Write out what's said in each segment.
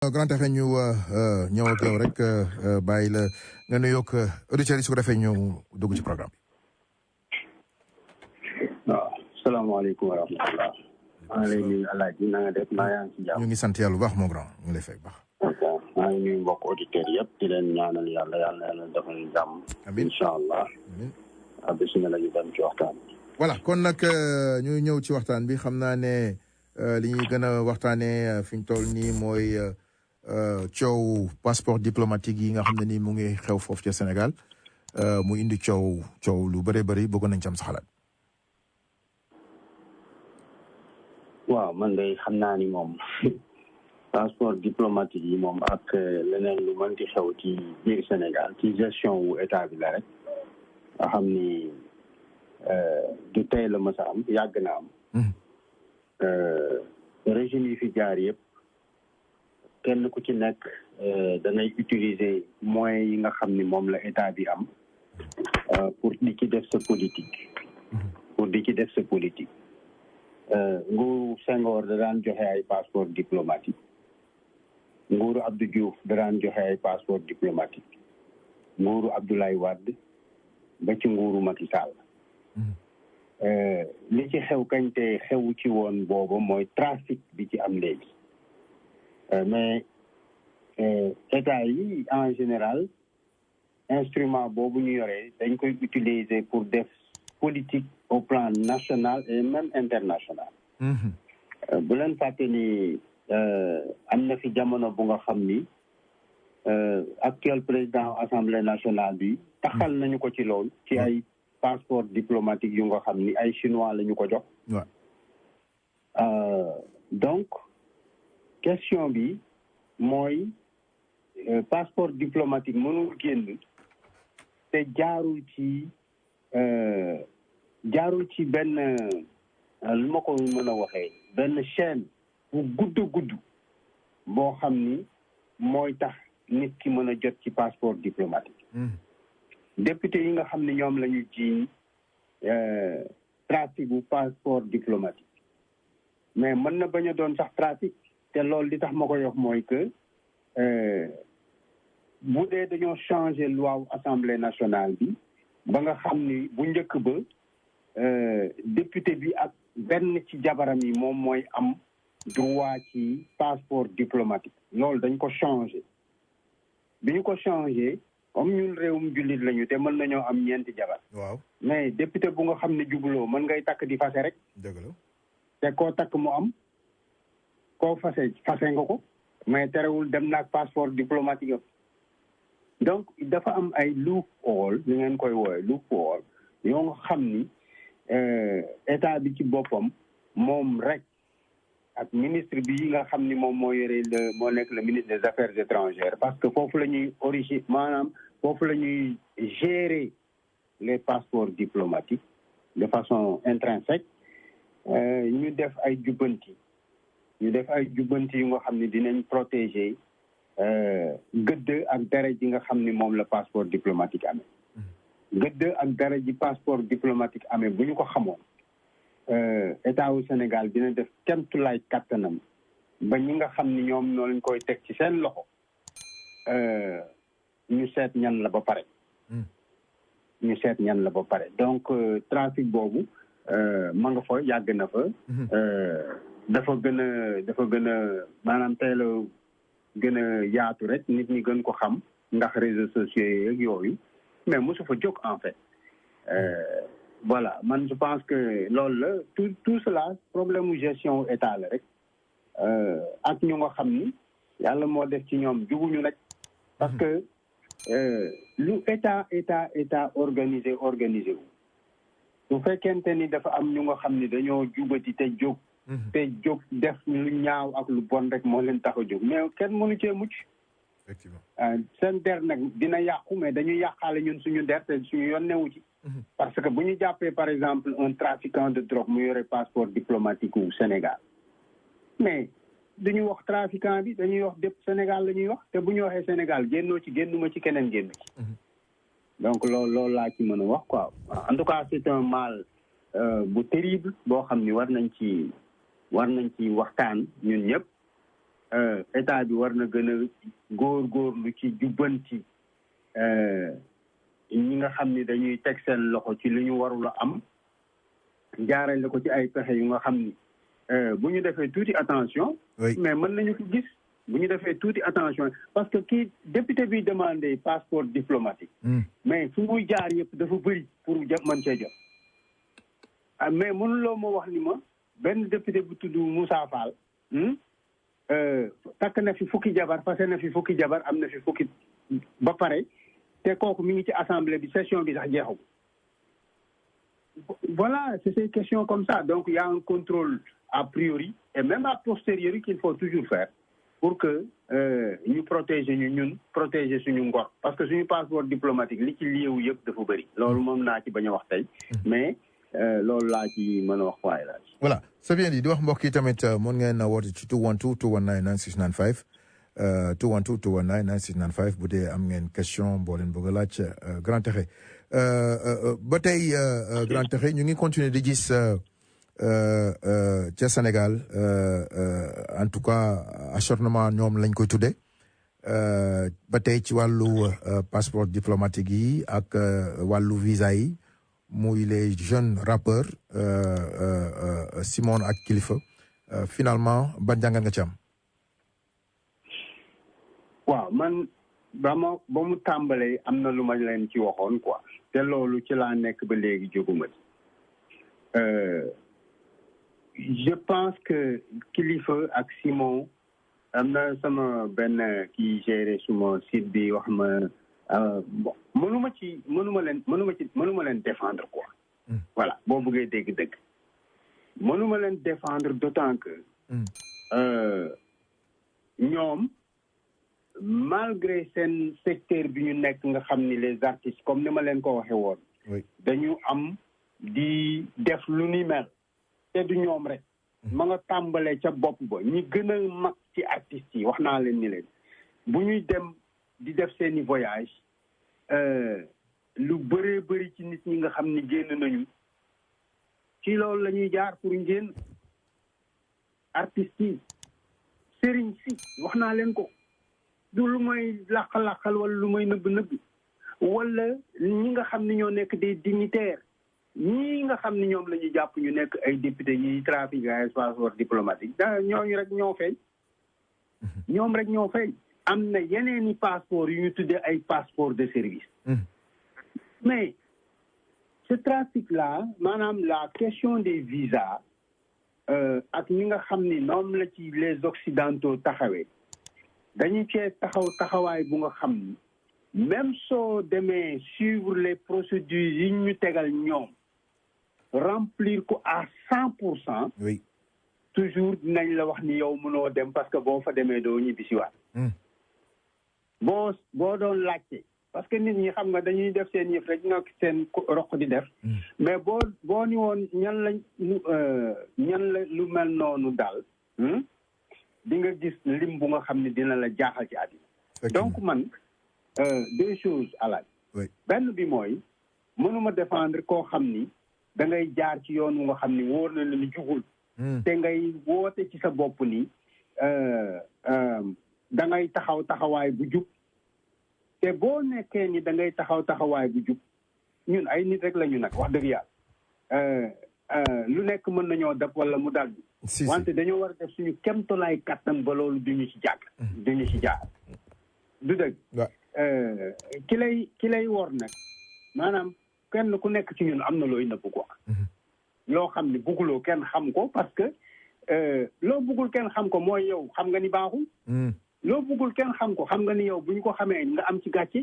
Grand Tefé ñu ñëw ak yow rek bàyyi la nga nuyoog auditeurs yi su ko defee ñu dugg ci programme bi. waaw salaamaaleykum wa rahmatulah. maa ngi lay nuyu Alaaji na nga def maa yaa ngi ci jàmm. ñu ngi sant yàlla bu baax mon grand ñu ngi lay fekk baax. maa ngi nuyu mbokk auditeurs yëpp di leen ñaanal yàlla defal jàmm. amiin incha allah. amiin. bisimilah ñu dem ci waxtaan bi. voilà kon nag ñu ñëw ci waxtaan bi xam naa ne li ñuy gën a waxtaanee fi ñu toll nii mooy coow passeport diplomatique yi nga xam ne nii mu ngi xew foofu ca Sénégal mu indi coow lu bëree bëri bëggoon nañ ci am sa xalaat. waaw man de xam naa ni moom passeport diplomatique yi moom ak leneen lu mën di xew ci biir Sénégal ci gestion wu état bi la rek nga xam ni du tey la mës a am yàgg na am. régime yi fi jaar yëpp kenn ku ci nekk danay utiliser moyens yi nga xam ni moom la état bi am pour di ci def sa politique. nguuru Senghor da daan joxe ay passeport diplomatique nguuru Abdou Diouf da daan joxe ay passeport diplomatique nguuru Abdoulaye Wade ba ci nguuru Macky Sall. li ci xew kañ te xewu ci woon booba mooy trafic bi ci am léegi mais état yi en général instrument boobu ñu yoree dañ koy utiliser pour def politique au plan national et même international. bu leen fàtte ni am na fi jamono bu nga xam ni actuel président assemblée nationale bi taxal nañu ko ci loolu ci ay passeport diplomatique yu nga xam ni ay chinois la ñu ko jox. donc question bi mooy passeport diplomatique mënul génn te jaarul ci benn lu ma ko mën a waxee benn chaîne bu gudd boo xam ni mooy tax nit ki mën a jot ci passeport diplomatique. député yi nga xam ne ñoom la ñu jiiñ trafic bu passeport diplomatique mais mën na bañ a doon sax trafic te loolu li tax ma koy wax mooy que bu dee dañoo changer loi assemblée nationale bi ba nga xam ni bu njëkk ba député bi ak benn ci jabaram yi moom mooy am droit ci passeport diplomatique loolu dañ ko changer bi ñu ko changer comme ñun réewum jullit lañu te mën nañoo am ñeenti jabar. waaw mais député bu nga xam ne jubuloo mën ngay takk di fase rek. dëgg la te koo takk mu am koo fase nga ko mais terewul dem naag passeport diplomatique am. donc dafa am ay loophole li ngeen koy woowe loophole yoo nga xam ni état bi ci boppam moom rek ak ministre bi nga xam ni moom moo yore moo nekk le ministre des affaires étrangères parce que foofu la ñuy maanaam foofu la ñuy gérer les passeports diplomatiques de façon intrinsèque ñu def ay jubbanti yu nga xam ni dinañ protéger gëdd ak dara ji nga xam ni moom la passeport diplomatique amee. gëdd ak dara ji passeport diplomatique amee bu ñu ko xamoon état wu Sénégal dina def kemtulaay kattanam ba ñi nga xam ni ñoom ñoo lañ koy teg ci seen loxo ñu seet ñan la ba pare. donc trafic boobu ma nga fa yàgg na fa. dafa gën a maanaam tey la gën a yaatu rek nit ñi gën ko xam ndax réseaux sociaux yeeg yooyu mais mosu fa jóg en fait. voilà man je pense que loolu la tout cela problème mu gestion état la rek ak ñu nga xam ni yàlla moo def ci ñoom juguñu nag parce que lu état organisé wu su fekkente ni dafa am ñu nga xam ni dañoo jubati te jóg def lu ñaaw ak lu bon rek moo leen tax a jóg mais kenn mënu cee mucc. effectivement seen der nag dina yàqu mais dañuy yàqaale ñun suñu der te suñu yoon newu ci. parce que bu ñu jàppee par exemple un trafiquant de drogue mu yore passeport diplomatique wu Sénégal mais duñu wax trafiquant bi dañuy wax dépp Sénégal la ñuy wax te bu ñu waxee Sénégal génnoo ci génnuma ci keneen génn ci. donc loolu laa ci mën a wax quoi en tout cas c'est un mal bu terrible boo xam ni war nañ ci waxtaan ñun ñëpp état bi war na gën a góorgóorlu ci jubbanti ñi nga xam ni dañuy teg seen loxo ci li ñu warul a am jaarale ko ci ay pexe yu nga xam ni bu ñu defee tuuti attention. mais mën nañu ko gis bu ñu defee tuuti attention parce que kii député bi demandé passeport diplomatique. mais fu muy jaar yëpp dafa bëri pour mën cee jot. mais mënuloo ma wax ni ma benn député bu tudd Moussa Fall. takk na fi fukki jabar fase na fi fukki jabar am na fi fukki ba pare te kooku mi ngi ci assemblée bi session bi sax jeexagu. Voilà, c'est ces questions comme ça. Donc, il y a un contrôle a priori et même a posteriori qu'il faut toujours faire pour que nous protéger suñu ngor. Parce que suñu passeport diplomatique, li ci liéwu yëpp dafa bëri. Loolu moom naa ci bañ a wax tey. Mais loolu laa ci mën a wax waaye laa ci. Voilà, c'est bien dit. Di wax mbokk yi tamit mën ngeen woote ci 212 219 9695 212 219 9695 bu dee am ngeen question boo leen bëgg a laaj Grand Texé. ba tey Grand Texé ñu ngi continuer di gis ca Sénégal en tout cas acharnement ñoom lañ koy tuddee ba tey ci wàllu passeport diplomatique yi ak wàllu visa yi muy les jeunes rappeurs Simone ak Kilifeu finalement ban jàngat nga ci am. waaw man ba mu tàmbalee am na lu ma leen ci waxoon quoi te loolu ci laa nekk ba léegi jóguma ci je pense que Kilifeu ak Simon am na sama benn kii géré suma site bi wax ma bon mënuma leen défendre quoi. Voilà boo bëggee dégg-dëgg mënuma leen défendre d'autant que ñoom malgré seen secteur bi ñu nekk nga xam ni les artistes comme ni ma leen ko waxee woon dañu am di def lu ni mel te du ñoom rek ma nga tàmbalee ca bopp ba ñi gën a mag ci artistes yi wax naa leen ni leen bu ñuy dem di def seeni voyage lu bëree bëri ci nit ñi nga xam ni génn nañu ci loolu la ñuy jaar pour génn artistes yi sëriñ si wax naa leen ko du lu may làqal wala lu may nëbb wala ñi nga xam ne ñoo nekk des dignitaires ñii nga xam ne ñoom la ñu jàpp ñu nekk ay député yi trafic ay passeport diplomatique ñooñu rek ñoo feeñ ñoom rek ñoo feeñ am na yeneeni passeport yu ñu tuddee ay passeport de service mais ce trafic là maanaam la question des visas ak ñi nga xam ni ñoom la ci les occidentaux taxawee dañu cee taxawaay bu nga xam ni même soo demee suivre les procédures yi ñu tegal ñoom remplir ko à 100%. Oui. Toujours dinañ la wax ni yow mënoo dem parce que boo fa demee doo ñibbi si waat. boo doon laajte parce que nit ñi xam nga dañuy def seen yëf rek nga seen roq di def. mais boo ni woon ñan la lu mel noonu daal. di nga gis lim bu nga xam ne dina la jaaxal ci àddina. donc man deux choses alaaj benn bi mooy mënuma défendre koo xam ni da ngay jaar ci yoon wu nga xam ni wóor na la ni jugul. te ngay woote ci sa bopp ni da ngay taxawaay bu jub te boo nekkee ni da ngay taxawaay bu jub ñun ay nit rek la ñu nag wax dëgg yàlla lu nekk mën nañoo def wala mu dal bi wante dañoo war a def suñu kemtolaay kattan ba loolu duñu ci jaar du dëgg ki lay wor nag maanaam kenn ku nekk ci ñun am na looy nëbb quoi loo xam ne bugguloo kenn xam ko parce que loo buggul kenn xam ko mooy yow xam nga ni baaxul loo buggul kenn xam ko xam nga ni yow bu ñu ko xamee nga am ci gàcce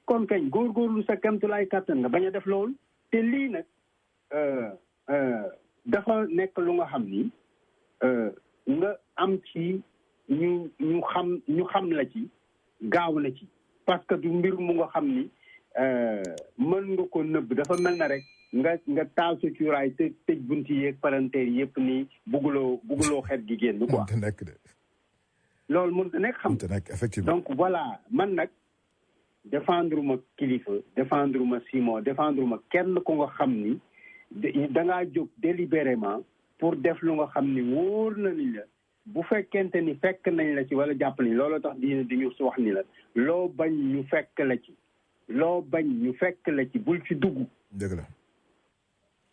kon kañ góorgóorlu sa kemtulaay kattan nga bañ a def loolu te lii nag dafa nekk lu nga xam ni nga am ci ñu xam la ci gaaw na ci parce que du mbir mu nga xam ni mën nga ko nëbb dafa mel na rek nga taal sa cuuraay te tëj bunti yeeg palanteer yëpp ni bugguloo xet gi génn quoi loolu mën na nekk xam effectivement donc voilà man nag défendre ma Kilifeu défendre ma Simon défendre ma kenn ko nga xam ni da ngaa jóg délibérément pour def lu nga xam ni wóor na ni la bu fekkente ni fekk nañ la ci wala jàpp nañ looloo tax diine di ñu wax ni la loo bañ ñu fekk la ci loo bañ ñu fekk la ci bul ci dugg. dëgg la.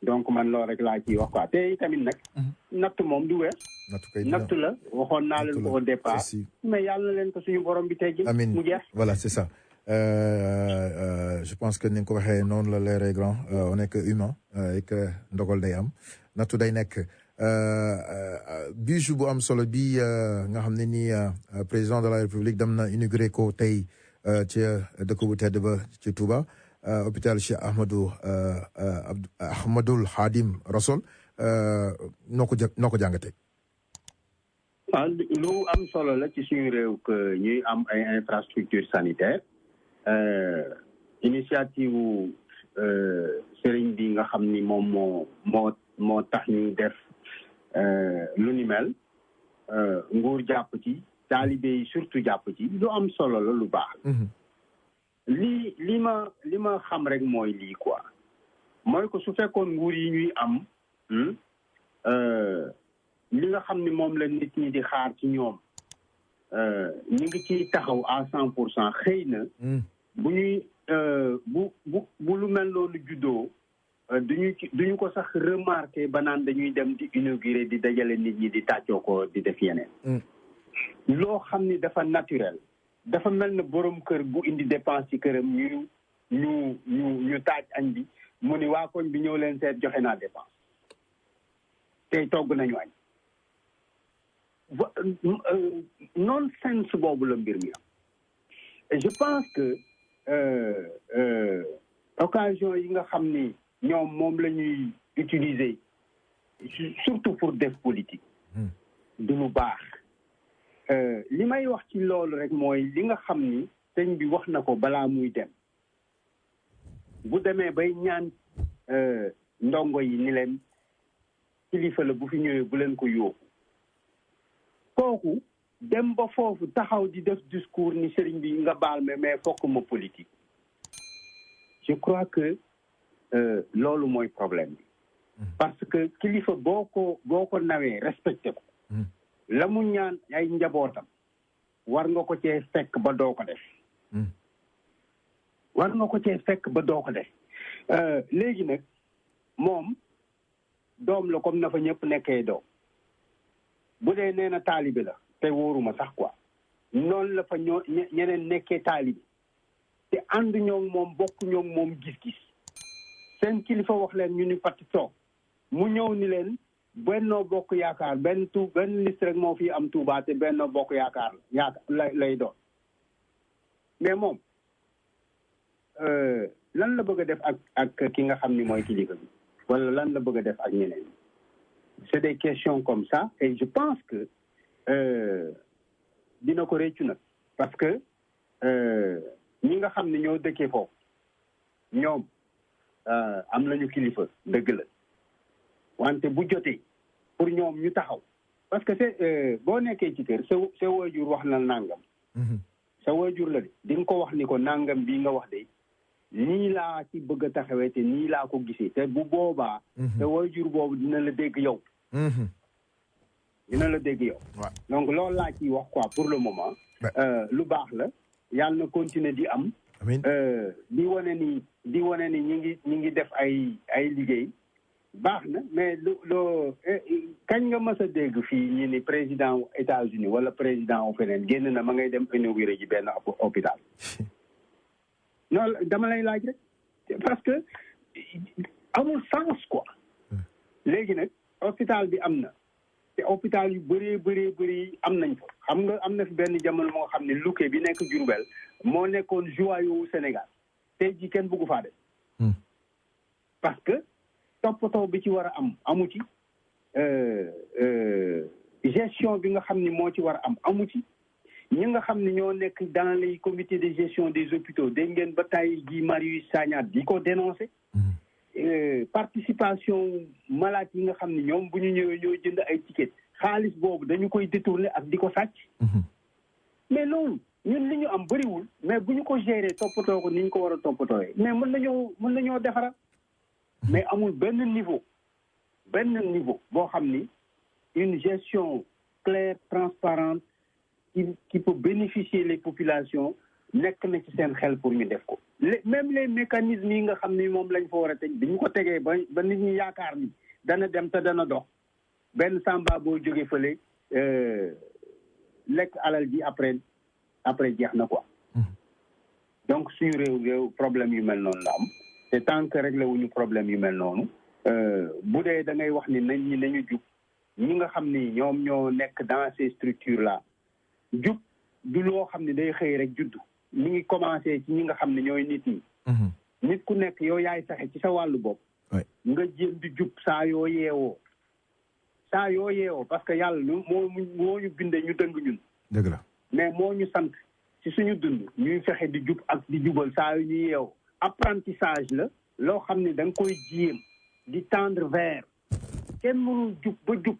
donc man loolu rek laa ciy wax quoi te tamit nag. natt moom du wees. natt la waxoon naa leen ko au départ. mais yàlla na leen ko suñu borom bi teggi. amiin mu jeex. voilà c'est ça. Je pense que ni nga ko waxee noonu la leeree grand on est que humain et que ndogal day am nattu day nekk bijou bu am solo bi nga xam ne ni président de la république dem na inauguré ko tey ci dëkk bu tedd ba ci Touba hôpital Cheikh Ahmadoul Khadim Rassoul noo ko jàngatee. waaw lu am solo la ci suñu réew que ñuy am ay infrastructure sanitaire initiative sëriñ bi nga xam ni moom moo tax ñu def lu ni mel nguur jàpp ci taalibe yi surtout jàpp ci lu am solo la lu baax. li ma xam rek mooy lii quoi mooy ko su fekkoon nguur yi ñuy am li nga xam ni moom la nit ñi di xaar ci ñoom ñu ngi ciy taxaw à 100% xëy na bu ñuy bu lu mel noonu juddoo duñu ko sax remarqué ba naan dañuy dem di inaugurer di dajale nit ñi di tàccoo ko di def yeneen loo xam ni dafa naturel dafa mel na borom kër bu indi dépense ci këram ñu taaj añ bi mu ni waa koñ bi ñëw leen seet joxe naa dépense tey togg nañu añ non-sens boobu la mbir mi am et je pense que occasion yi nga xam ni ñoom moom la ñuy utiliser surtout pour def politique du lu baax li may wax ci loolu rek mooy li nga xam ni sëñ bi wax na ko balaa muy dem bu demee bay ñaan ndongo yi ni leen kilifa la bu fi ñëwee bu leen ko yóbbu kooku dem ba foofu taxaw di def discours ni sëriñ bi nga baal ma mais fokk ma politique je crois que loolu mooy problème bi parce que kilifa boo ko nawee respecté ko la mu ñaan ay njabootam war nga ko cee fekk ba doo ko def léegi nag moom doom la comme na fa ñëpp nekkee doom bu dee nee na taalibe la te wóoruma sax quoi noonu la fa ñeneen nekkee taalibe te ànd ñoo moom bokk ñoo moom gis-gis seen kilifa wax leen ñu ni fàtt toog mu ñëw ni leen Benno Bokk Yaakaar benn liste rek moo fi am Touba te Benno Bokk Yaakaar lay doon mais moom lan la bëgg a def ak ki nga xam ni mooy kilifa bi wala lan la bëgg a def ak ñeneen c'est des questions comme ça et je pense que dina ko réccu nag parce que ñi nga xam ne ñoo dëkkee foofu ñoom am nañu kilifa dëgg la wante bu jotee pour ñoom ñu taxaw parce que c'est boo nekkee ci kër sa waajur wax na nangam sa waajur la de di nga ko wax ni ko nangam bii nga wax de nii laa ci bëgg a taxawee te nii laa ko gisee te bu boobaa sa waajur boobu dina la dégg yow donc loolu laa ciy wax quoi pour le moment lu baax la yàlla na continuer di am di wane ni ñi ngi def ay liggéey baax na mais kañ nga mës a dégg fii ñi ni président États-Unis wala président u feneen génn na ma ngay dem inauguré ji benn hôpital non dama lay laaj rek parce que amul sens quoi léegi nag hôpital bi am na te hôpital yu bëree am nañ fa xam nga am na fi benn jamono moo xam ne Luque bi nekk Diourbel moo nekkoon joyau Sénégal tey ji kenn bëggu faa def parce que toppatoo bi ci war a am amu ci gestion bi nga xam ni moo ci war a am amu ci ñi nga xam ne ñoo nekk dans les comités de gestion des hôpitaux dégg ngeen ba tey ji Marius Sagna di ko dénoncé participation malade yi nga xam ne ñoom bu ñu ñëwee ñoo jënd ay ticket xaalis boobu dañu koy détourner ak di ko sàcc mais loolu ñun li ñu am bëriwul mais bu ñu ko gérer toppatoo ko ni ñu ko war a toppatooyee mais mën nañoo defara mais amul benn niveau boo xam ni une gestion claire transparente qui peut bénéficier les populations nekk na ci seen xel pour ñu def ko même les mécanismes yi nga xam ni moom lañ fa war a teg bi ñu ko tegee ba nit ñi yaakaar ni dana dem te dana dox benn samba boo jógee fële lekk alal ji après jeex na quoi. Donc suñu réew problème yu mel noonu la am te tant que réglé wuñu problème yu mel noonu bu dee da ngay wax ni nañu jub ñi nga xam ni ñoom ñoo nekk dans ces structures là jub du loo xam ne day xëy rek juddu mi ngi commencé ci ñi nga xam ne ñooy nit ñi. nit ku nekk yow yaay saxe ci sa wàllu bopp. nga jéem di jub saa yoo yeewoo parce que yàlla moo ñu bindee ñu dëng ñun. dëgg la mais moo ñu sant ci suñu dund ñuy fexe di jub ak di jubal saa yu ñu yeewoo apprentissage la loo xam ne da nga koy jéem di tendre vers kenn mënul jub ba jub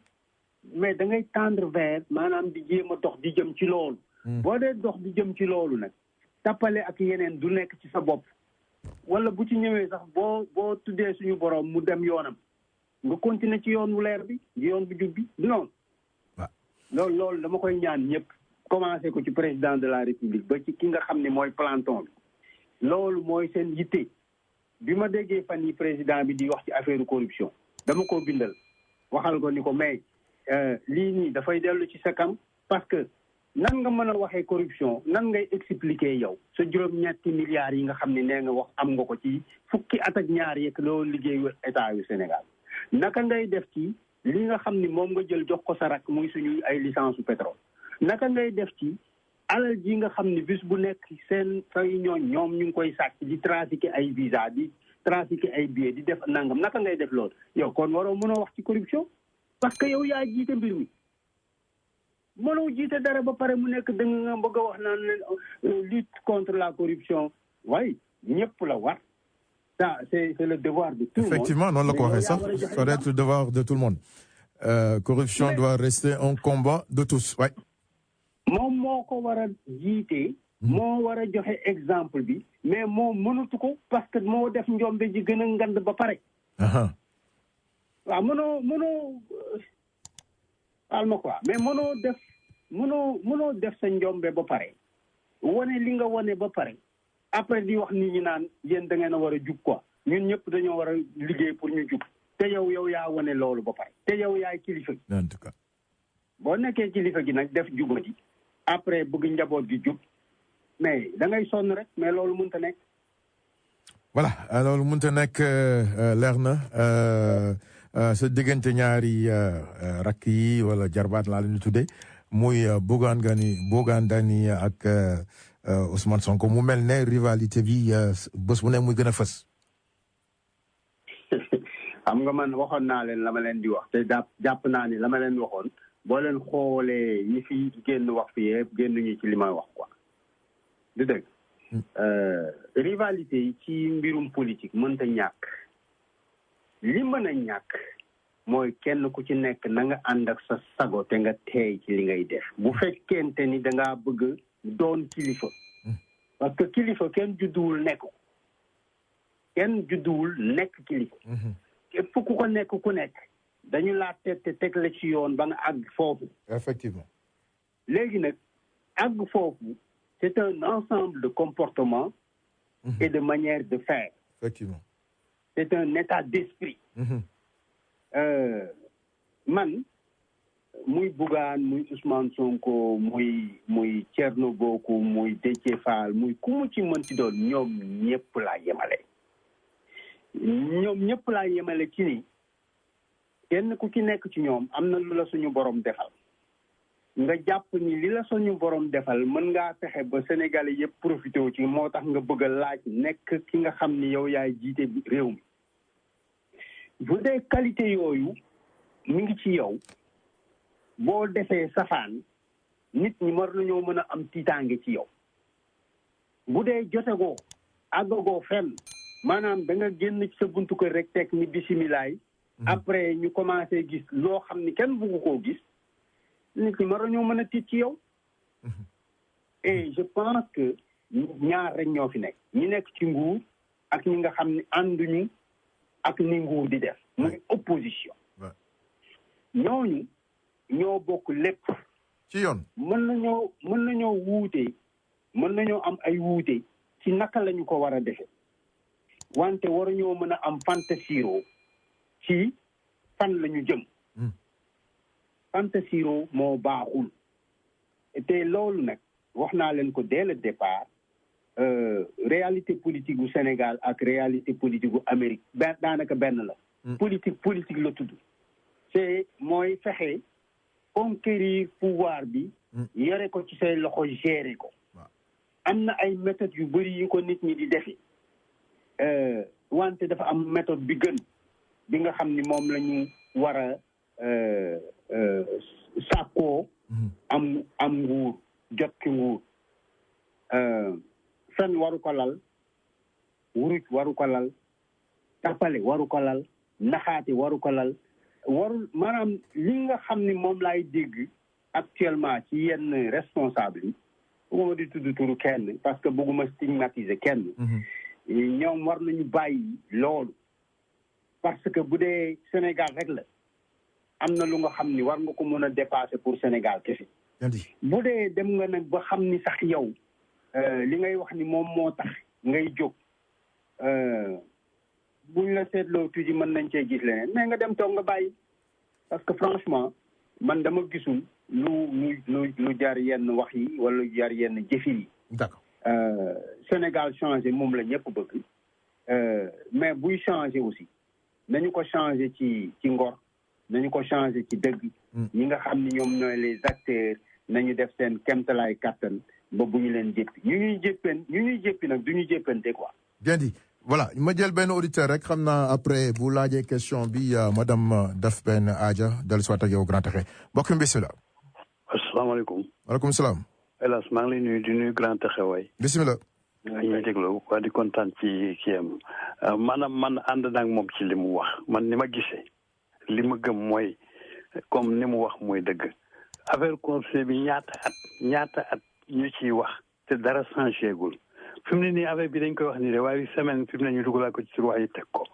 mais da ngay tendre vers maanaam di jéem a dox di jëm ci loolu. boo dee dox di jëm ci loolu nag tappale ak yeneen du nekk ci sa bopp wala bu ci ñëwee sax boo tuddee suñu borom mu dem yoonam nga continuer ci yoon wu leer bi yoon bu jub bi du noonu. loolu dama koy ñaan ñëpp commencé ko ci président de la république ba ci ki nga xam ne mooy planton bi loolu mooy seen yitte bi ma déggee fan yi président bi di wax ci affaire corruption dama ko bindal waxal ko ni ko mais lii nii dafay dellu ci sa kam parce que nan nga mën a waxee corruption nan ngay expliquer yow sa juróom-ñetti milliards yi nga xam ne nee nga wax am nga ko ci fukki at ak ñaar yeeg loolu liggéeyu état yu Sénégal naka ngay def ci li nga xam ni moom nga jël jox ko sa rak muy suñu ay licence su pétrole naka ngay def ci alal ji nga xam ni bis bu nekk seen say ñoom ñu ngi koy sàcc di trafiquer ay visa di trafiquer ay billets di def nangam naka ngay def loolu yow kon waroo mënoo wax ci corruption parce que yow yaa jiite mbir mi mënoo jiite dara ba pare mu nekk da nga bëgg a wax naan lutte contre la corruption waaye ñëpp la war ça c'est le devoir de tout le monde. Effectivement noonu la ko waxee sax ça doit être le devoir de tout le monde. Corruption doit rester un combat de tous waay. moom moo ko war a jiite. moo war a joxe exemple bi mais moom mënatu ko parce que moo def njombe ji gën a ngand ba pare. waaw mënoo alma quoi mais mënoo def sa njombe ba pare wane li nga wane ba pare après di wax nit ñi naan yéen da ngeen a war a jub quoi ñun ñëpp dañoo war a liggéey pour ñu jub te yow yaa wane loolu ba pare te yow yaay kilifa gi. en tout cas boo nekkee kilifa gi nag def jubati après bëgg njaboot gi jub mais da ngay sonn rek mais loolu mënut a nekk. voilà loolu mënut a nekk leer na sa diggante ñaari rakk yi wala jarbaat laa leen di tuddee muy Bougane Dany ak Ousmane Sonko mu mel ne rivalité bi bés bu ne muy gën a fës. xam nga man waxoon naa leen la ma leen di wax te jàpp naa ni la ma leen waxoon boo leen xoolee ñi fi génn wax fi yëpp génn ñu ci li may wax quoi du dëgg. rivalité yi ci mbirum politique mënta ñàkk li mën a ñàkk mooy kenn ku ci nekk na nga ànd ak sa sago te nga teey ci li ngay def bu fekkente ni da ngaa bëgg doon kilifa parce que kilifa kenn judduwul nekk kilifa képp ku ko nekk ku nekk dañu laa teg la ci yoon ba nga àgg foofu. Effectivement. léegi nag àgg foofu c'est un ensemble de comportements et de manières de faire. Effectivement. C'est un état d'esprit. Man muy Bougane muy Ousmane Sonko muy Thierno Bocoum muy Déthié Fall muy ku mu ci mënti doon ñoom ñëpp laa yemale ci ni kenn ku ci nekk ci ñoom am na lu la suñu borom defal nga jàpp ni li la suñu borom defal mën ngaa fexe ba Sénégalais yëpp profité wu ci moo tax nga bëgg a laaj nekk ki nga xam ni yow yaay jiite réew mi bu dee qualité yooyu mi ngi ci yow boo defee safaan nit ñi war nañoo mën a am tiitaange ci yow bu dee jotegoo àggagoo fenn maanaam da nga génn ci sa buntu kër rek teg ni bisimilaay après ñu commencé gis loo xam ni kenn bëggu koo gis nit ñi war nañoo mën a tiit ci yow et je pense que ñaar rek ñoo fi nekk ñi nekk ci nguur ak ñi nga xam ni ànduñu ak ni nguur di def muy opposition ñooñu ñoo bokk lépp. ci yoon mën nañoo wuute mën nañoo am ay wuute ci naka lañu ko war a defe wante waruñoo mën a am fantasiro ci fan lañu jëm. fantasiro moo baaxul te loolu nag wax naa leen ko dès le départ réalité politique gu Sénégal ak réalité politique gu Amérique daanaka benn la. politique la tudd. c'est mooy fexe conquérir pouvoir bi. yore ko ci say loxo gérer ko. am na ay méthodes yu bëri yu ko nit ñi di defi wante dafa am méthode bi gën bi nga xam ni moom la ñu war a sàkkoo am nguur jot ci nguur fen waru ko lal wuruj waru ko lal tappale waru ko lal naxaate waru ko lal warul maanaam li nga xam ni moom laay dégg actuellement ci yenn responsable yi bëgguma di tudd turu kenn parce que bëgguma stigmatiser kenn ñoom war nañu bàyyi loolu parce que bu dee Sénégal rek la am na lu nga xam ni war nga ko mën a dépasser pour Sénégal kese bu dee dem nga nag ba xam ni sax yow li ngay wax ni moom moo tax ngay jóg buñ la seetloo tuuti mën nañ cee gis leneen mais nga dem toog nga bàyyi parce que franchement man dama gisul lu jar yenn wax yi wala jar yenn jëfin yi. D'accord. Sénégal changé moom la ñëpp bëgg mais buy changé aussi nañu ko changé ci ngor nañu ko changé ci dëgg. ñi nga xam ni ñoom ñooy les acteurs nañu def seen kéemtalaay kattan ba bu ñu leen jéppi ñu ñuy jéppi nag du ñu jéppante quoi. Bien dit. Voilà ma jël benn auditeur rek xam naa après bu laajee question bi madame daf benn aaja dellu si waat ak yow grand texe mbokk mi bisimilah. asalaamaaleykum. waaleykum salaam. hélas maa ngi lay nuyu di nuyu grand texe waay. bisimilah. ñuy déglu waa di kontaan ci kiyam maanaam man ànd naag moom ci li mu wax man ni ma gisee li ma gëm mooy comme ni mu wax mooy dëgg affaire conseil bi ñaata at ñu ciy wax te dara changé gul. fi mu ne nii affaire bi dañ koy wax nii de waaye semaine fi mu ne ñu dugalaat ko ci tiroir yi teg ko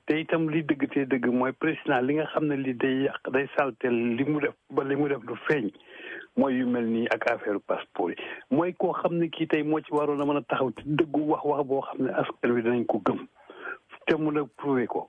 te itam li dëgg te dëgg mooy président li nga xam ne li day yàq day saltel li mu def ba li mu def du feeñ mooy yu mel nii ak affaire passeport yi mooy koo xam ne kii tey moo ci waroon a mën a taxaw ci dëggu wax boo xam ne askan wi danañ ko gëm te mun a prouvé ko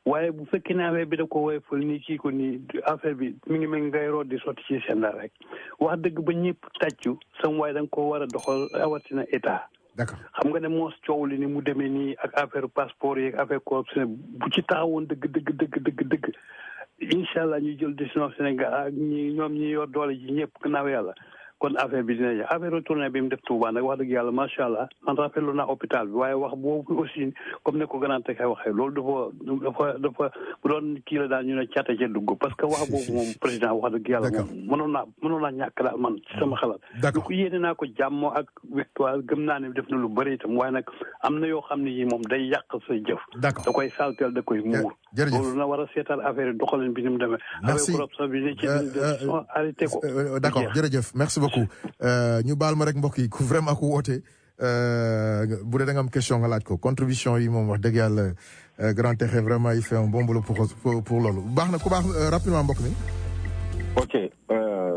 waaye bu fekkee ne affaire bi da ko woyofal nii kii ko nii affaire bi mi ngi mel ngay root di sotti ci seen dara rek wax dëgg ba ñëpp tàccu sam waaye da nga ko war a doxal rawatina état. D'accord. xam nga ne moos coow li ni mu demee nii ak affaire passeport yi ak affaire corruption bu ci taxawoon dëgg incha allah ñu jël décision Sénégal ak ñoom ñi yor doole ji ñëpp gannaaw yàlla kon affaire bi dina affaire retourné bi mu def Touba nag wax dëgg yàlla macha allah man rafetlu naa hôpital bi waaye wax boobu aussi comme ne ko gënaan te kay waxee loolu dafa bu doon kii la daal ñu ne càtte ca dugg parce que wax boobu moom président wax dëgg yàlla moom mënoon naa ñàkk daal man ci sama xalaat. D'accord. ko yéene naa ko jàmm ak victoire gëm naa ne def na lu bëri itam waaye nag am na yoo xam ne yi moom day yàq sa jëf. D'accord. da koy salteel da koy muur. jërëjëf loolu na war a seetal affaire yi doxalin bi ni mu demee. merci arrêté ko. d'accord jërëjëf merci beaucoup ñu baal ma rek mbokk yi ku vraiment ku woote bu dee da nga am question nga laaj ko contribution yi moom wax dëgg yàlla grand texe vraiment il fait un bon boulot pour loolu baax na ku baax rapidement mbokk mi. ok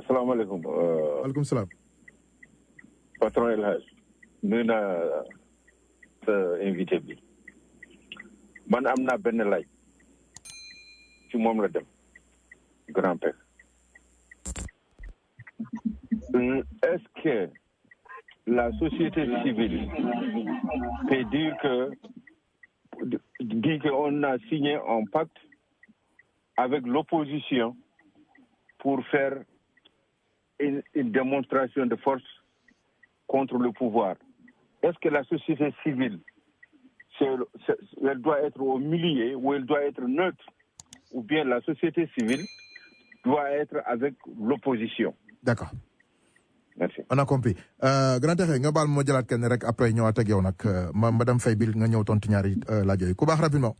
salaamaaleykum. waaleykum salaam. patron El Hadj nuyu naa sa invité bi man am naa benn laaj ci moom la dem grand père est-ce que la société civile peut dire qu'on a signé un pacte avec l'opposition pour faire une démonstration de force contre le pouvoir? Est-ce que la société civile, elle doit être au milieu ou elle doit être neutre? Ou bien la société civile doit être avec l'opposition? D'accord. Merci. On a compris. Grand Texe nga baal ma jëlaat kenn rek après ñëwaat ak yow nag madame Faye Bil nga ñëw tontu ñaari laaj yooyu ku baax rapidement.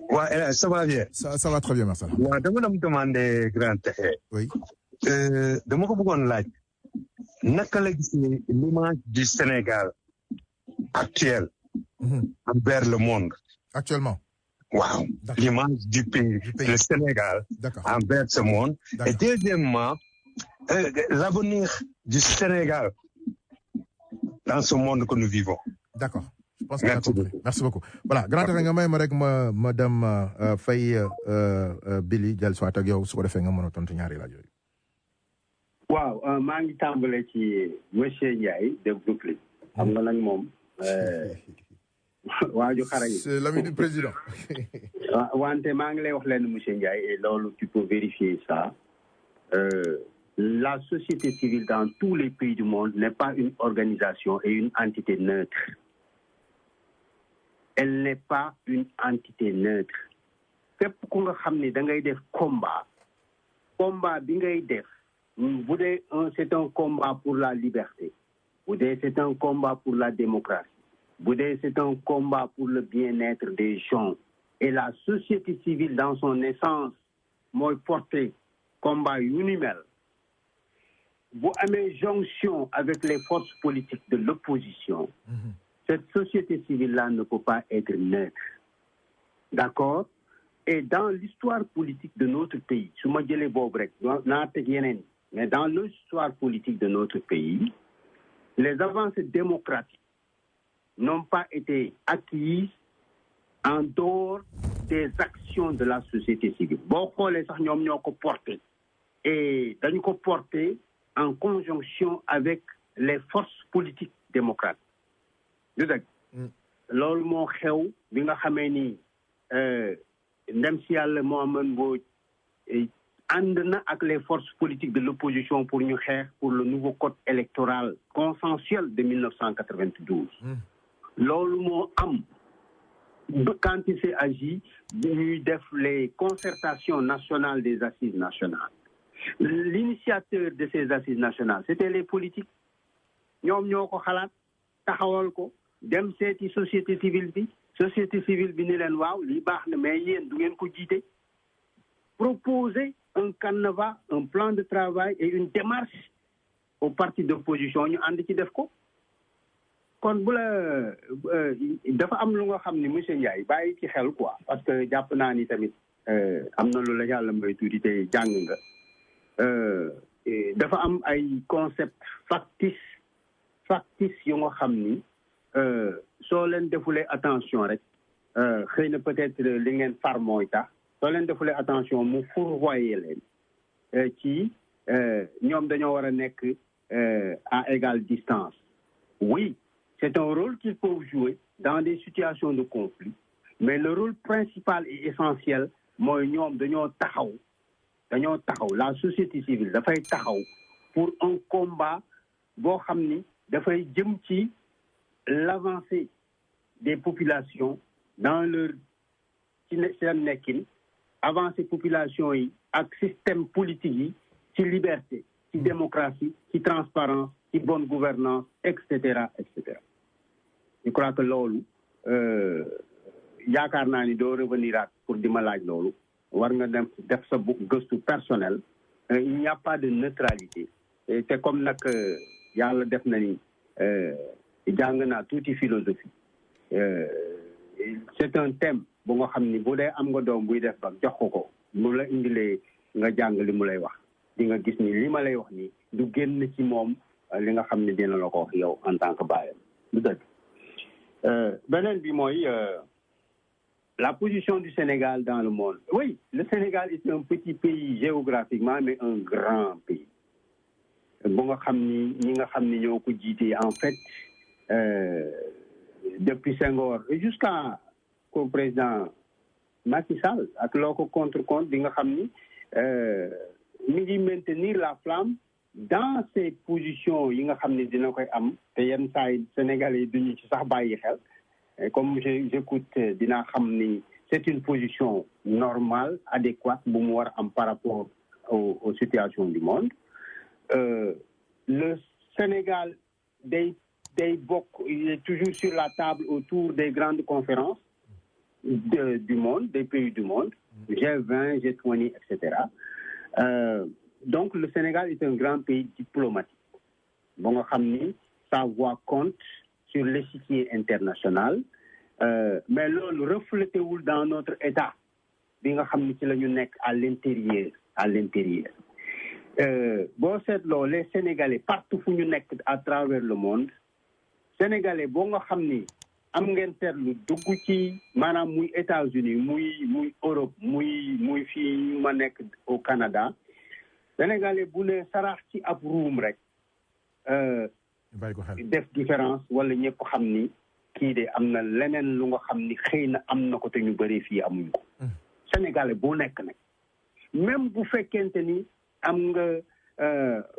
Ouais, ça va bien. Ça va très bien, merci. waaw dama doon demander Grand Texe. Oui. dama ko bëggoon laaj. naka la gisee l'image du Sénégal actuel. Envers le monde. Actuellement. Wow. L'image du pays, le Sénégal, envers ce monde. Et deuxièmement, l'avenir du Sénégal dans ce monde que nous vivons. D'accord. Je pense que merci beaucoup. Merci beaucoup. Voilà, grand nga may ma rek madame Faye Billy jël soit ak yow su ko defee nga mën a tontu ñaari laaj yooyu. waaw maa ngi tàmbale ci monsieur Ndiaye de Brooklyn. xam nga nag moom waaju xarañ. C'est l'ami du président. wante maa ngi lay wax leen monsieur Ndiaye et loolu tu peux vérifier ça. La société civile dans tous les pays du monde n'est pas une organisation et une entité neutre. Elle n'est pas une entité neutre. Fépp ku nga xam ne da ngay def combat bi ngay def bu dee c'est un combat pour la liberté, bu dee c'est un combat pour la démocratie, bu dee c'est un combat pour le bien-être des gens, et la société civile dans son essence mooy porter combat yu ni mel. Bu amee jonction avec les forces politiques de l'opposition, cette société civile-là ne peut pas être neutre. D'accord? Et dans l'histoire politique de notre pays, su ma jëlee boobu rek naa teg yeneen, mais dans l'histoire politique de notre pays, les avancées démocratiques n'ont pas été acquises en dehors des actions de la société civile. Boo xoolee sax ñoom ñoo ko porté, et dañu ko porté en conjonction avec les forces politiques démocrates. du dëgg loolu moo xew bi nga xamee ni ndem si yàlla Mohamed Mbodj ànd na ak les forces politiques de l'opposition pour ñu xeex pour le nouveau code électoral consensuel de 1992. loolu moo am quand il s'est agi ñuy def les concertations nationales des assises nationales. L'initiateur de ces assises nationales, c'était les politiques. ñoom ñoo ko xalaat taxawal ko dem seeti société civile bi ni leen waaw lii baax na mais yéen du ngeen ko jiite. Proposer un canevas, un plan de travail et une démarche aux partis d'opposition ñu ànd ci def ko. kon bu la dafa am lu nga xam ni monsieur Ndiaye bàyyi ci xel quoi, parce que jàpp naa ni tamit am na lu la yàlla may tuuti te jàng nga. dafa am ay concept factice yu nga xam ni soo leen defulee attention rek xëy na peut-être li ngeen far mooy tax soo leen defulee attention mu fourvoyer leen ci ñoom dañoo war a nekk à égale distance. Oui, c'est un rôle qu'ils peuvent jouer dans des situations de conflit, mais le rôle principal et essentiel mooy ñoom dañoo taxaw la société civile dafay taxaw pour un combat boo xam ni dafay jëm ci l'avancée des populations dans leur ci seen nekkin, avancée population yi ak système politique yi ci liberté, ci démocratie, ci transparence, ci bonne gouvernance, etc. Je crois que loolu yaakaar naa ni doo revenir pour di ma laaj loolu. war nga def sa gëstu personnel. Il n'y a pas de neutralité. C'est comme nag yàlla def na ni jàng naa tuuti philosophie. C'est un thème bu nga xam ni bu dee am nga doom buy def ba jox ko mu la indilee nga jàng li mu lay wax di nga gis ni li ma lay wax ni du génn ci moom li nga xam ne dina la ko wax yow en tant que baayam du dëgg. beneen bi mooy la position du Sénégal dans le monde. Oui, le Sénégal est un petit pays géographiquement, mais un grand pays. Bon nga xam ni ñi nga xam ni ñoo ko jiite en fait depuis Senghor et jusqu'au président Macky Sall ak loo ko contre di nga xam ni mi ngi maintenir la flamme dans ces positions yi nga xam ni dina koy am te yenn saa yi Sénégalais yi duñu ci sax bàyyi xel. Et comme j'écoute dina xam ni c'est une position normale, adéquate bu mu war am par rapport aux situations du monde. Le Sénégal day bokk, il est toujours sur la table autour des grandes conférences du monde, des pays du monde, G20, G20, etc. Donc le Sénégal est un grand pays diplomatique. Bon nga xam ni sa voix compte sur l'échiquier international. mais loolu reflété wul dans notre état bi nga xam ni ci la ñu nekk à l'intérieur boo seetloo les Sénégalais partout fu ñu nekk à travers le monde Sénégalais boo nga xam ni am ngeen seetlu dugg ci maanaam muy États-Unis muy Europe muy fii ma nekk au Canada Sénégalais bu ne sarax ci ab ruum rek def différence wala ñëpp xam ni kii de am na leneen lu nga xam ni xëy na am na ko te ñu bëri fii amuñ ko Sénégalais bu nekk nag même bu fekkente ni am nga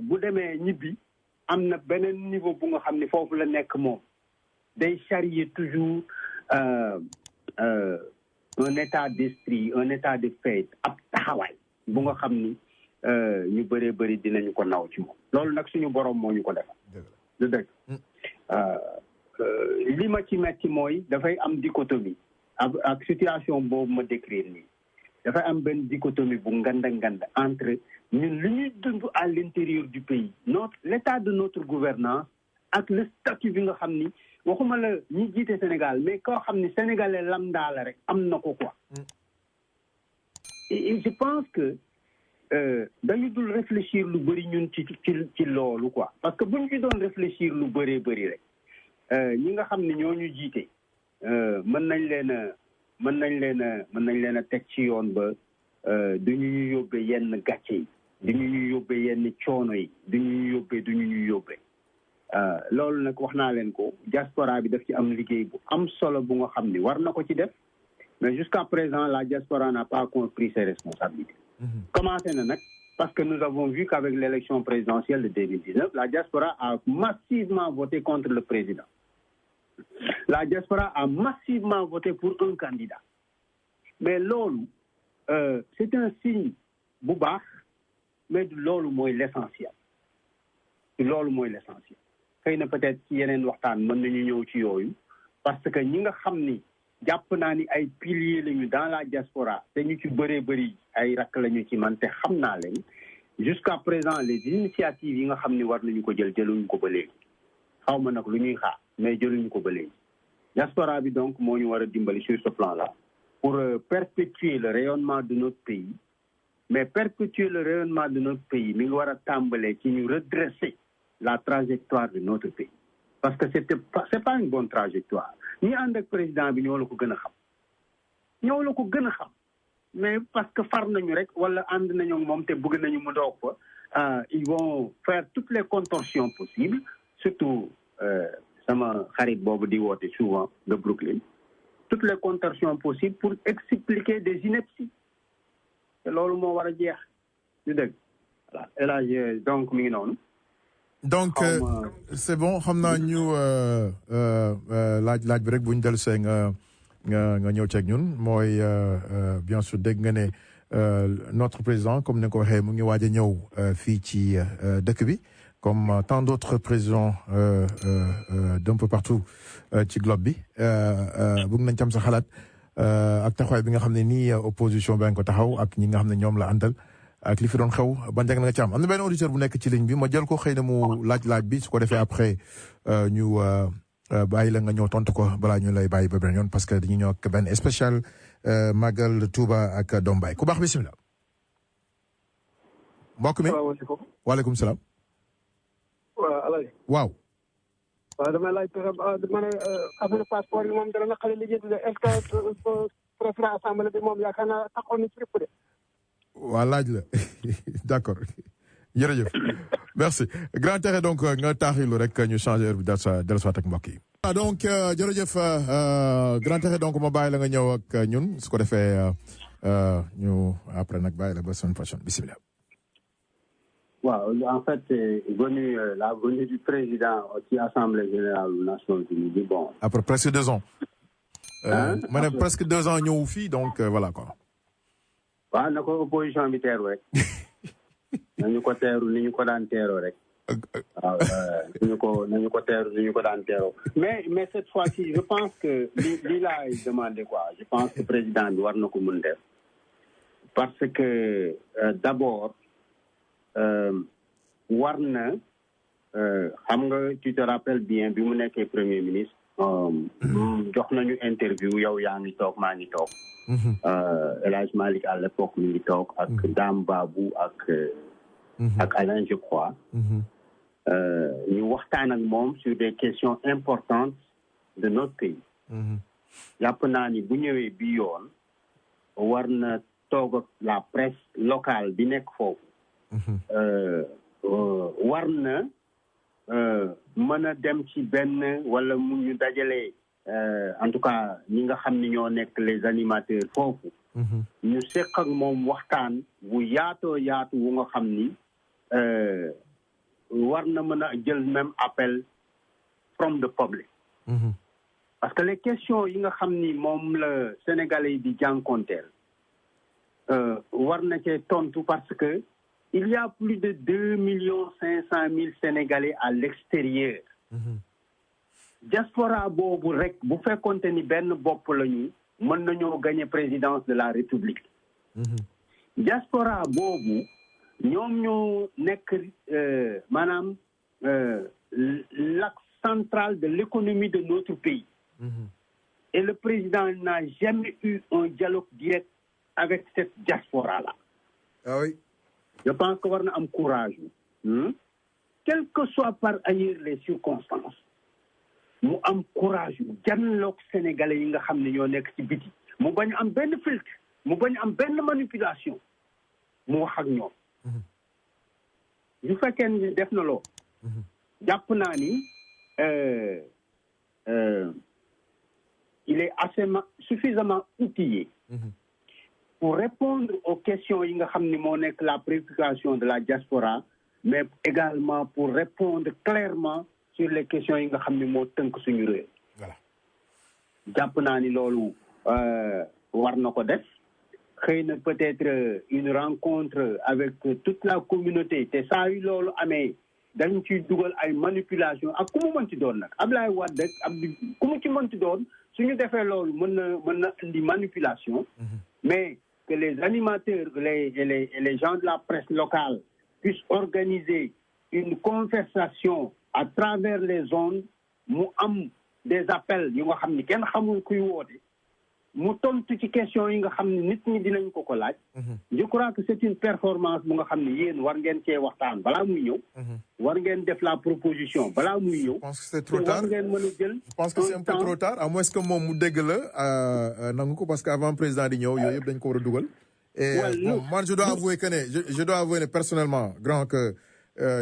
bu demee ñibbi am na beneen niveau bu nga xam ni foofu la nekk moom day charrier toujours un état d'esprit un état de fait ab taxawaay bu nga xam ni ñu bëree bëri dinañu ko naw ci moom loolu nag suñu borom moo ñu ko defal du dëgg li ma ci metti mooy dafay am dichotomie ak situation boobu ma décrire nii dafay am benn dichotomie bu nganda entre ñun li ñuy dund à l'intérieur du pays l'état de notre gouvernance ak le statut bi nga xam ni waxuma la ñi jiite Sénégal mais koo xam ni sénégalais lambda la rek am na ko quoi et je pense que dañu dul réfléchir lu bëri ñun ci loolu quoi parce que buñ ci doon réfléchir lu bëree bëri rek ñi nga xam ne ñoo ñu jiite mën nañ leen a teg ci yoon ba duñu ñu yóbbee yenn gàcce yi duñu ñu yóbbee yenn coono yi duñu ñu yóbbee loolu nag wax naa leen ko diaspora bi daf ci am liggéey bu am solo bu nga xam ni war na ko ci def mais jusqu'à présent la diaspora n'a pas compris ses responsabilités commencé na nag parce que nous avons vu qu'avec l'élection présidentielle de 2019 la diaspora a massivement voté contre le président. La diaspora a massivement voté pour un candidat. Mais loolu c'est un signe bu baax mais du loolu mooy l'essentiel. Xëy na peut-être ci yeneen waxtaan mën nañu ñëw ci yooyu parce que ñi nga xam ni jàpp naa ni ay piliers lañu dans la diaspora te ñu ci bëree bëri ay rakk lañu ci man te xam naa leen jusqu'à présent les initiatives yi nga xam ni war nañu ko jëluñu ko ba léegi xaw ma nag lu ñuy xaar mais jëluñu ko ba léegi diaspora bi donc moo ñu war a dimbali sur ce plan-là pour perpétuer le rayonnement de notre pays mais perpétuer le rayonnement de notre pays mi ngi war a tàmbalee ci ñu redresser la trajectoire de notre pays parce que c'est pas une bonne trajectoire ñi ànd ak président bi ñoo la ko gën a xam mais parce que far nañu rek wala ànd nañu moom te bëgg nañu mu doog fa ils vont faire toutes les contorsions possibles surtout sama xarit boobu di woote souvent de Brooklyn toutes les contorsions possibles pour expliquer des inepties te loolu moo war a jeex du dëgg voilà et là donc mi ngi noonu. Donc c'est bon xam naa ñu laaj bi rek bu ñu dellusee nga ñëw ceeg ñun mooy bien sûr dégg nga ne notre président comme ni nga ko waxee mu ngi waaj a ñëw fii ci dëkk bi comme tant d'autres présidents d'un peu partout ci globe bi bëgg nañ tam sa xalaat ak taxawaay bi nga xam ne nii opposition bi nga ko taxaw ak ñi nga xam ne ñoom la àndal ak li fi doon xew ban jàng nga ci am na benn auditeur bu nekk ci ligne bi ma jël ko xëy na mu laaj bi su ko defee après ñu bàyyi la nga ñëw tontu ko balaa ñu lay bàyyi ba beneen yoon parce que dañu ñëw ak benn spécial Magal Touba ak Dombaay ku baax bisimilah. mbokk mi waaleykum salaam. waaw Alaaji. waaw. waaw damay laaj ma ne affaire passeport yi moom dana na xale liggéey de est-ce que président assemblée bi moom yaakaar naa taxoon na ci de. waa laaj la d'accord jërëjëf merci grand terre donc nga taaxilu rek ñu changer heure bi dellusiwaat ak mbokk yi. voilà donc jërëjëf grand terre donc ma bàyyi la nga ñëw ak ñun su ko defee ñu après nag bàyyi la ba semaine prochaine bismillah. waaw en fait la venue du président ci assemblée générale des Nations Unies bi bon. après presque 2 ans. ma ne presque 2 ans ñëw fii donc voilà quoi. waaw na ko opposition bi teeru rek nañu ko teeru ni ñu ko daan teeroo rek waaw nañu ko teeru ni ñu ko daan teeroo mais cette fois-ci je pense que lii laay demandé quoi je pense que président bi war na ko mën def parce que d'abord war na xam nga tu te rappelles bien bi mu nekkee premier ministre jox nañu interview yow yaa ngi toog maa ngi toog El Hadj Malick à l'époque mi ngi toog ak Dame Babou ak Alain je crois ñu waxtaan ak moom sur des questions importantes de notre pays jàpp naa ni bu ñëwee bi yoon war na toog ak la presse locale bi nekk foofu war na mën a dem ci benn wala mu ñu dajalee en tout cas ñi nga xam ni ñoo nekk les animateurs foofu ñu seq ak moom waxtaan bu yaatoo yaatu wu nga xam ni war na mën a jël même appel from the public parce que les questions yi nga xam ni moom la Sénégalais yi di jànkonteel war na cee tontu parce que il y a plus de 2,5 millions Sénégalais à l'extérieur diaspora boobu rek bu fekkonte ni benn bopp lañu mën nañoo gagner présidence de la République diaspora boobu ñoom ñoo nekk maanaam l'axe central de l'économie de notre pays et le président n'a jamais eu un dialogue direct avec cette diaspora-là. Ah oui. Je pense que war na am courage quelles que soient par ailleurs les circonstances mu am courage janloog sénégalais yi nga xam ne ñoo nekk ci biti mu bañ am benn filtre mu bañ am benn manipulation mu wax ak ñoom yu fekkee ni def na loo jàpp naa ni il est suffisamment outillé pour répondre aux questions yi nga xam ni moo nekk la préoccupation de la diaspora mais également pour répondre clairement sur les questions yi nga xam ni moo tënk suñu réew jàpp naa ni loolu war na ko def xëy na peut-être une rencontre avec toute la communauté te saa yu loolu amee dañ ciy dugal ay manipulation ak ku mu mënti doon nag Abdoulaye Wade ak Abdou ku mu ci mënti doon suñu defee loolu mën na indi manipulation mais que les animateurs et les gens de la presse locale puissent organiser une conversation à travers les ondes mu am des appels yu nga xam ni kenn xamul kuy woote mu tontu ci question yi nga xam ne nit ñi dinañ ko laaj je crois que c'est une performance bu nga xam ne yéen war ngeen cee waxtaan balaa muy ñëw war ngeen def la proposition balaa muy ñëw je pense que c'est trop tard war ngeen mën a jël je pense que c'est un peu trop tard à moins que moom mu dégg la nangu ko parce que avant président di ñëw yooyu yëpp dañ ko war a dugal et bon man je dois avouer que je dois avouer personnellement grand que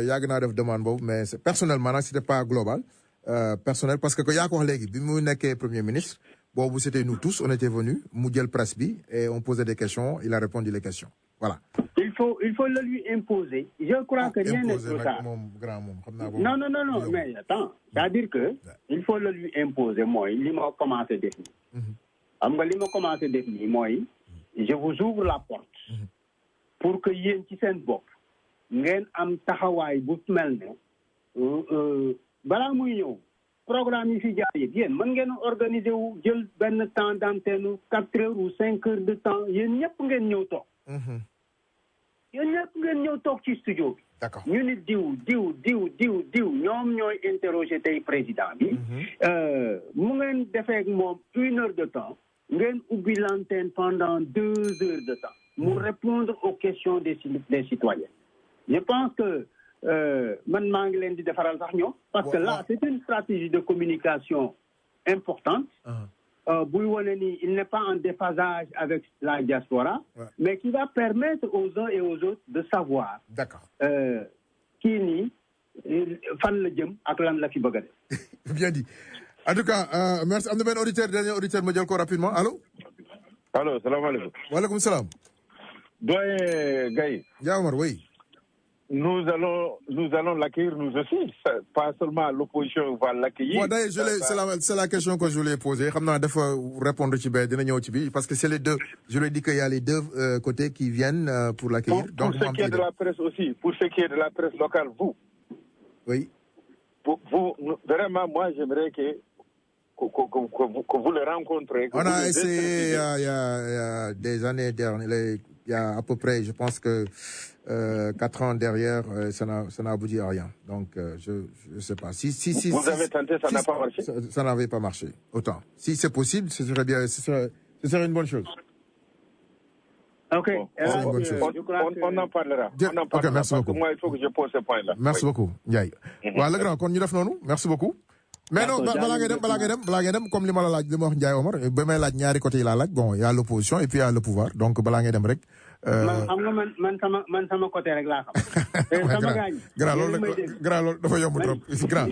yàgg naa def demande boobu mais personnellement nag c'était pas global personnel parce que yaa ko wax léegi bi mu nekkee premier ministre boobu c'était nous tous on était venus mu jël presse bi et on posait des questions il a répondu les questions voilà. il faut le lui imposer. je crois que rien n'est trop tard moom grand moom xam naa non mais attends c'est-à-dire que il faut le lui imposer mooy li ma commencé def nii. xam nga li ma commencé def nii mooy je vous ouvre la porte pour que yéen ci seen bopp ngeen am taxawaay bu mel ne balaa muy ñëw. programme yi fi jaar yëpp yéen mën ngeen organiser wu jël benn temps d'antenne 4 heures ou 5 heures de temps yéen ñëpp ngeen ñëw toog. yéen ñëpp ngeen ñëw toog ci studio bi. d'accord ñu ni diw ñoom ñooy interroger tey président bi. mu ngeen defee ak moom 1 heure de temps ngeen ubbi l'antenne pendant 2 heures de temps. mu répondre aux questions des citoyens. je pense que. man maa ngi leen di defaral sax ñoom parce que là c'est une stratégie de communication importante buy wane ni il n'est pas en déphasage avec la diaspora mais qui va permettre aux uns et aux autres de savoir d'accord kii nii fan la jëm ak lan la fi bëgg a def bien dit en tout cas merci am na benn dernier auditeur ma jël ko rapidement allô salaamaaleykum waaleykum salaam doyen Gaye Omar oui nous allons l'accueillir nous aussi pas seulement l'opposition va l'accueillir. Bon, d'ailleurs c'est la question que je voulais poser xam naa dafa répondre ci ba dina ñëw ci bi parce que c'est les deux je lui ai dit qu'il y a les deux côtés qui viennent pour l'accueillir. Pour ce qui est de la presse aussi pour ce qui est de la presse locale vous. Oui. Vous vraiment moi j'aimerais que vous le rencontrez. On a essayé il y a des années dernières il y a à peu près, je pense que 4 ans derrière, ça n'a abouti à rien. Donc, je sais pas. Vous avez tenté, ça n'a pas marché? Ça n'avait pas marché. Autant. Si c'est possible, ce serait bien, ce serait une bonne chose. Ok. On en parlera. Ok, merci beaucoup. Moi, il faut que je pose ce point-là. Merci beaucoup, Ndiaye. Waaw le grand kon ñu def noonu merci beaucoup. Mais non balaa ngay dem comme li ma la laaj li ma wax Ndiaye Omar ba may laaj ñaari côté yi laa laaj bon il y a l'opposition et puis il y a le pouvoir donc balaa ngay dem rek. xam nga man sama côté rek laa xam. sama gaañ. grand loolu dafa yomb trop grand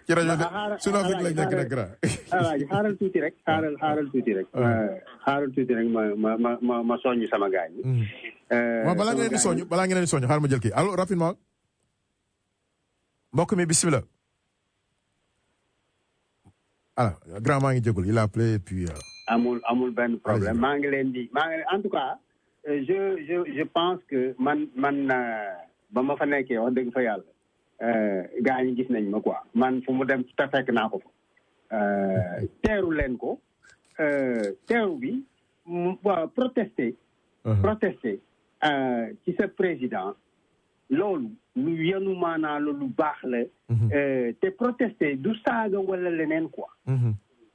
ci rajo de sunu Afrique lañ nekk rek grand. waaw xaaral tuuti rek xaaral tuuti rek. xaaral tuuti rek ma soññ sama gaañ. waaw balaa ngeen di soññ xaaral ma jël kii allo rapidement mbokk mi bismillah. ah grand maa ngi jégul il a appelé et puis. amul benn problème maa ngi leen en tout cas. je pense que man ba ma fa nekkee wax dëgg fa yàlla gars yi gis nañ ma quoi man fu mu dem te fekk naa ko fa teeru leen ko teeru bi waaw protester ci sa président loolu lu yenu maanaa la lu baax la te protester du saaga wala leneen quoi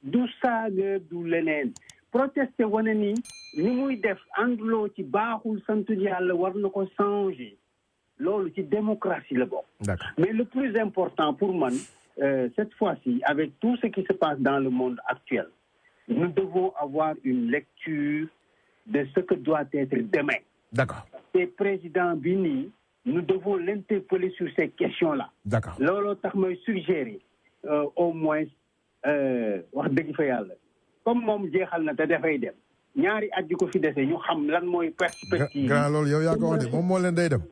du saaga du leneen protester wane ni muy def ànduloo ci baaxul sant yàlla war na ko changer loolu ci démocratie la bokk. Mais le plus important pour moi cette fois-ci avec tout ce qui se passe dans le monde actuel nous devons avoir une lecture de ce que doit être demain. D'accord. Et président Bini nous devons l'interpeller sur ces questions-là. D'accord. looloo tax may suggérer au moins wax dëgg fa yàlla comme moom jeexal na te dafay dem ñaari at yu ko fi dese ñu xam lan mooy perspective. grand loolu yow yaa ko wax de moom moo leen day dem.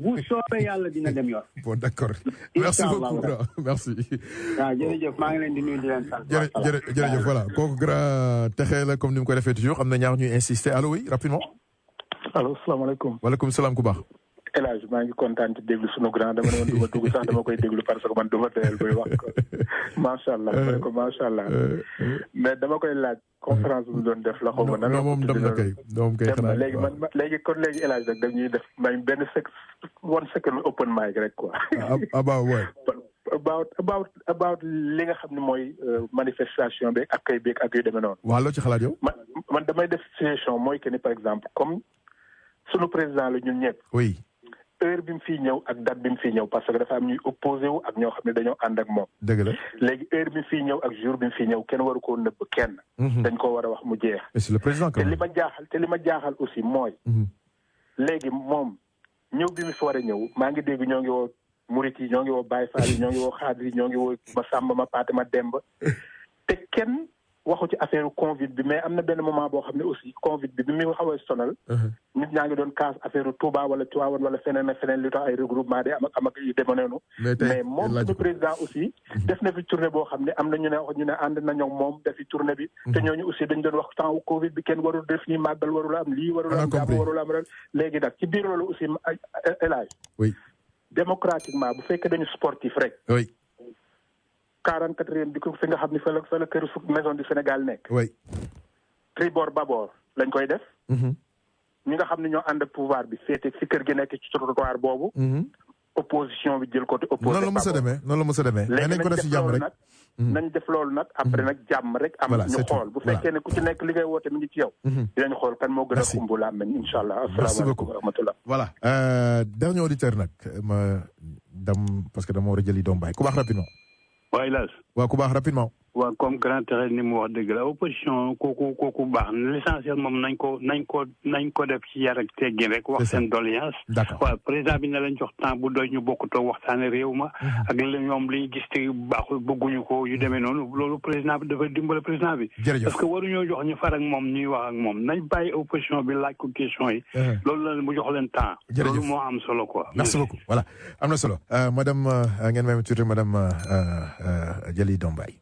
bu soobee yàlla dina dem yoon. bon d'accord. merci beaucoup grand merci. waaw jërëjëf maa ngi leen di nuyu di leen sant. jërëjëf voilà kooku grand texee la comme ni mu ko defee toujours am na ñaar ñuy insister allo oui rapidement. allo salaamaaleykum. waaleykum salaam ku baax. El Hadj maa ngi kontaan ci déglu sunu grand dama ne woon du ma dugg sax dama koy déglu parce que man du ma teel koy wax ko macha allah ma ko macha allah mais dama koy laaj conférence bu doon def la xaw ma nan. non moom dem na kay moom kay xanaa léegi man léegi kon léegi El Hadj rek dañuy def may benn one second open mic rek quoi. about what. about li nga xam ne mooy manifestation bi ak kay beeg ak yu demee noonu. waaw loo ci xalaat yow. man damay def situation mooy que ni par exemple comme sunu président la ñun ñëpp. oui. heure bi mu fiy ñëw ak date bi mu fiy ñëw parce que dafa am ñuy opposé wu ak ñoo xam ne dañoo ànd ak moom. dëgg la léegi heure bi mu fiy ñëw ak jour bi mu fiy ñëw kenn waru koo nëbb kenn. dañ ko war a wax mu jeex. c'est le président te li ma jaaxal aussi mooy. léegi moom ñëw bi mu fi war a ñëw maa ngi dégg ñoo ngi woo murit yi ñoo ngi woo Baye Fall yi ñoo ngi woo xaadir yi ñoo ngi woo ma Samba ma Paate ma Demba te kenn waxu ci affaire Covid bi mais am na benn moment boo xam ne aussi Covid bi mu xaw a sonal. nit ñaa ngi doon kaas affaire Touba wala Tivaouane wala feneen ak feneen li tax ay regroupement de am ak yu demee noonu. mais moom suñu président aussi. def na fi tournée boo xam ne am na ñu ne ànd nañoo moom def fi tournée bi. te ñooñu aussi dañ doon wax temps Covid bi kenn warul def nii màggal warul am lii warul am jàmm warul am rek léegi nag ci biir loolu aussi El Hadj. oui. démocratiquement bu fekkee dañu sportif rek. oui. 44e bi ko fi nga xam ne fa la kër maison du Sénégal nekk. oui. tribord babord lañ koy def. ñi nga xam ne ñoo ànd ak pouvoir bi féete si kër gi nekk ci trottoir boobu. opposition bi jël côté opposé. noonu la mës a demee mais nañ ko def si jàmm rek. nañ def loolu nag après nag jàmm rek. am ñu xool bu fekkee ne ku ci nekk li ngay woote mi ngi ci yow. dinañ xool kan moo gën a xumbu la am nañ incha allah. asalaamaaleykum wa rahmatulah. voilà dernier auditeur nag ma dem parce que dama war a jëli doom baay ku baax rapidement. waaye laas. waaw ku baax rapidement. waaw comme grand terrain ni mu wax dëgg la opposition kooku baax na l'essentiel moom nañ ko def ci yar ak teggin rek wax seen doléance. d'accord waaw président bi na lañ jox temps bu doy ñu bokkutoo waxtaane réew ma. ak ñoom li ñu gis te baaxul bëgguñu ko yu demee noonu loolu président bi dafa dimbale président bi. jërëjëf parce que waruñoo jox ñu far ak moom ñuy wax ak moom nañ bàyyi opposition bi laaj ko question yi. loolu la mu jox leen temps. loolu moo am solo quoi. merci beaucoup voilà am na solo madame ngeen may tuuti madame Jali Dombaye.